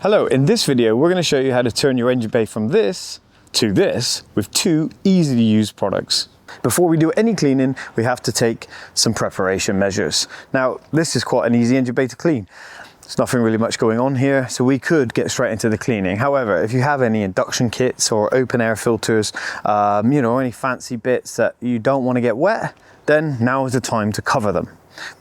Hello, in this video we're going to show you how to turn your engine bay from this to this with two easy to use products. Before we do any cleaning, we have to take some preparation measures. Now, this is quite an easy engine bay to clean. There's nothing really much going on here, so we could get straight into the cleaning. However, if you have any induction kits or open air filters, any fancy bits that you don't want to get wet, then now is the time to cover them.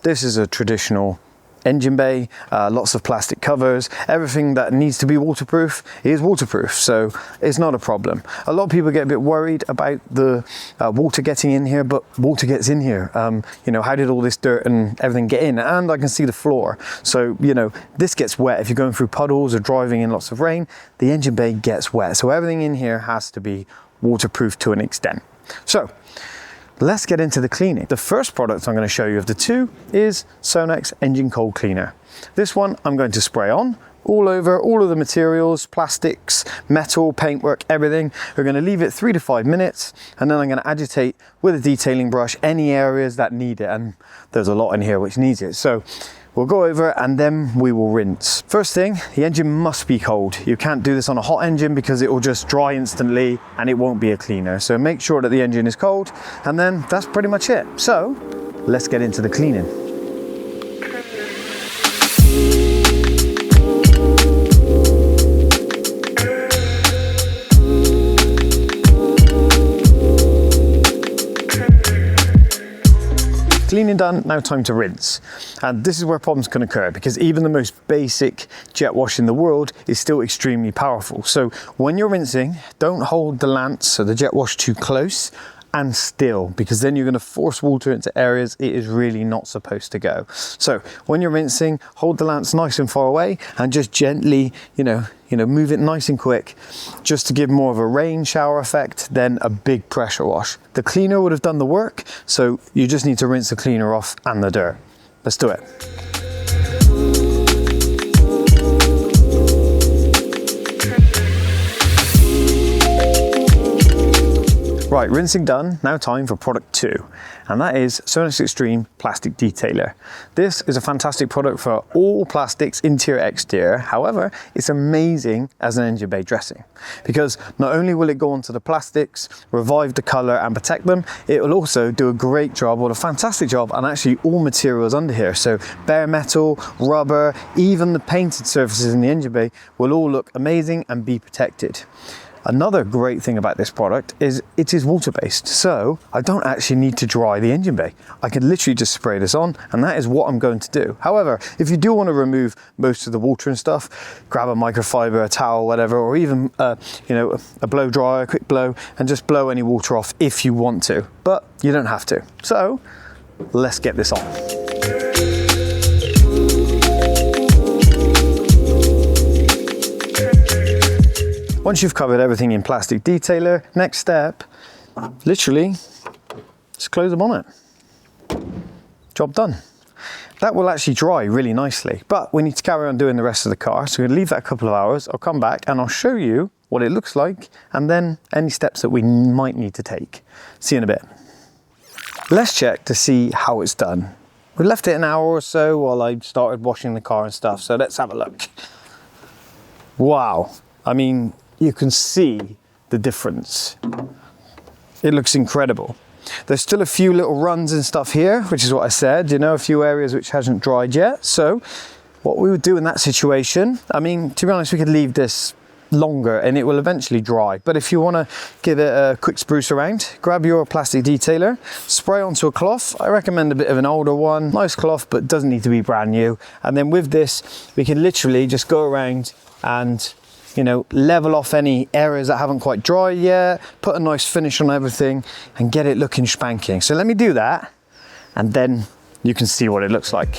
This is a traditional engine bay, lots of plastic covers. Everything that needs to be waterproof is waterproof, so it's not a problem. A lot of people get a bit worried about the water getting in here, but water gets in here. How did all this dirt and everything get in? And I can see the floor, so this gets wet. If you're going through puddles or driving in lots of rain, the engine bay gets wet, so everything in here has to be waterproof to an extent. So let's get into the cleaning. The first product I'm going to show you of the two is Sonax Engine Cold Cleaner. This one I'm going to spray on all over all of the materials, plastics, metal, paintwork, everything. We're going to leave it 3 to 5 minutes, and then I'm going to agitate with a detailing brush any areas that need it, and there's a lot in here which needs it. So we'll go over and then we will rinse. First thing, the engine must be cold. You can't do this on a hot engine because it will just dry instantly and it won't be a cleaner. So make sure that the engine is cold, and then that's pretty much it. So let's get into the cleaning. Cleaning done, now time to rinse. And this is where problems can occur, because even the most basic jet wash in the world is still extremely powerful. So when you're rinsing, don't hold the lance, so the jet wash, too close and still, because then you're going to force water into areas it is really not supposed to go. So when you're rinsing, hold the lance nice and far away and just gently, move it nice and quick, just to give more of a rain shower effect than a big pressure wash. The cleaner would have done the work, so you just need to rinse the cleaner off and the dirt. Let's do it. Right, rinsing done, now time for product 2, and that is Sonax Extreme Plastic Detailer. This is a fantastic product for all plastics, interior, exterior. However, it's amazing as an engine bay dressing, because not only will it go onto the plastics, revive the color and protect them, it will also do a great job, or a fantastic job, on actually all materials under here. So bare metal, rubber, even the painted surfaces in the engine bay will all look amazing and be protected. Another great thing about this product is it is water-based, so I don't actually need to dry the engine bay. I can literally just spray this on, and that is what I'm going to do. However, if you do want to remove most of the water and stuff, grab a microfiber, a towel, whatever, or even a blow dryer, a quick blow, and just blow any water off if you want to, but you don't have to. So let's get this on. Once you've covered everything in plastic detailer, next step, literally, just close the bonnet. Job done. That will actually dry really nicely, but we need to carry on doing the rest of the car, so we're going to leave that a couple of hours. I'll come back and I'll show you what it looks like, and then any steps that we might need to take. See you in a bit. Let's check to see how it's done. We left it an hour or so while I started washing the car and stuff, so let's have a look. Wow, I mean, you can see the difference. It looks incredible. There's still a few little runs and stuff here, which is what I said, a few areas which hasn't dried yet. So what we would do in that situation, to be honest, we could leave this longer and it will eventually dry. But if you want to give it a quick spruce around, grab your plastic detailer, spray onto a cloth. I recommend a bit of an older one, nice cloth, but doesn't need to be brand new. And then with this, we can literally just go around and level off any areas that haven't quite dried yet, put a nice finish on everything and get it looking spanking. So let me do that, and then you can see what it looks like.